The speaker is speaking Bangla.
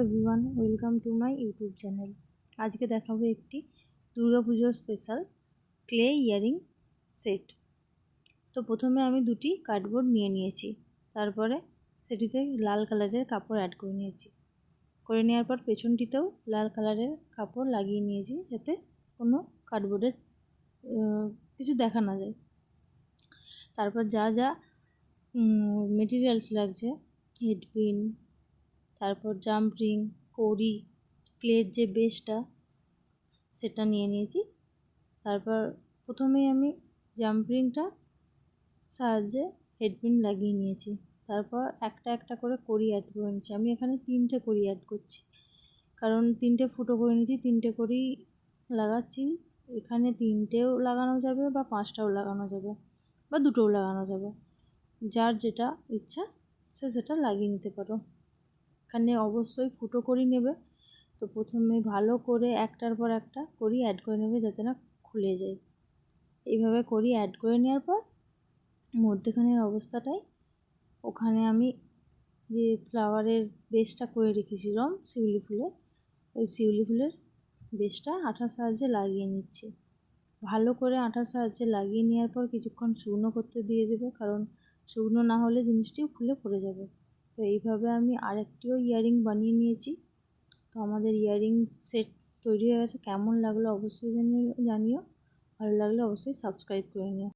Everyone, welcome to my YouTube channel. আজকে দেখাবো একটি দুর্গাপুজোর স্পেশাল ক্লে ইয়ারিং সেট। তো প্রথমে আমি দুটি কার্ডবোর্ড নিয়ে নিয়েছি, তারপরে সেটিতে লাল কালারের কাপড় অ্যাড করে নেওয়ার পর পেছনটিতেও লাল কালারের কাপড় লাগিয়ে নিয়েছি, যাতে কোনো কার্ডবোর্ডের কিছু দেখা না যায়। তারপর যা যা মেটেরিয়ালস লাগছে, হেডপিন, তারপর জাম্প রিং, কড়ি, ক্লের যে বেসটা সেটা নিয়ে নিয়েছি। তারপর প্রথমেই আমি জাম্প রিংটা সাহায্যে হেডপিন লাগিয়ে নিয়েছি। তারপর একটা একটা করে কড়ি অ্যাড করে নিচ্ছি। আমি এখানে 3টে কড়ি অ্যাড করছি, কারণ 3টে ফুটো করে নিয়েছি, 3টে কড়ি লাগাচ্ছি। এখানে 3টেও লাগানো যাবে বা 5টাও লাগানো যাবে বা 2টোও লাগানো যাবে, যার যেটা ইচ্ছা সে সেটা লাগিয়ে নিতে পারো। এখানে অবশ্যই ফুটো কড়ি নেবে। তো প্রথমে ভালো করে একটার পর একটা কড়ি অ্যাড করে নেবে, যাতে না খুলে যায়। এইভাবে কড়ি অ্যাড করে নেওয়ার পর মধ্যেখানের অবস্থাটায় ওখানে আমি যে ফ্লাওয়ারের বেসটা করে রেখেছিলাম শিউলি ফুলের, ওই শিউলি ফুলের বেসটা আঠার সাহায্যে লাগিয়ে নিচ্ছি। ভালো করে আঠার সাহায্যে লাগিয়ে নেওয়ার পর কিছুক্ষণ শুকনো করতে দিয়ে দেবে, কারণ শুকনো না হলে জিনিসটিও খুলে পড়ে যাবে। তো এইভাবে আমি আরেকটিও ইয়ারিং বানিয়ে নিয়েছি। তো আমাদের ইয়ারিং সেট তৈরি হয়ে গেছে। কেমন লাগলো অবশ্যই জানিও। ভালো লাগলে অবশ্যই সাবস্ক্রাইব করে নিও।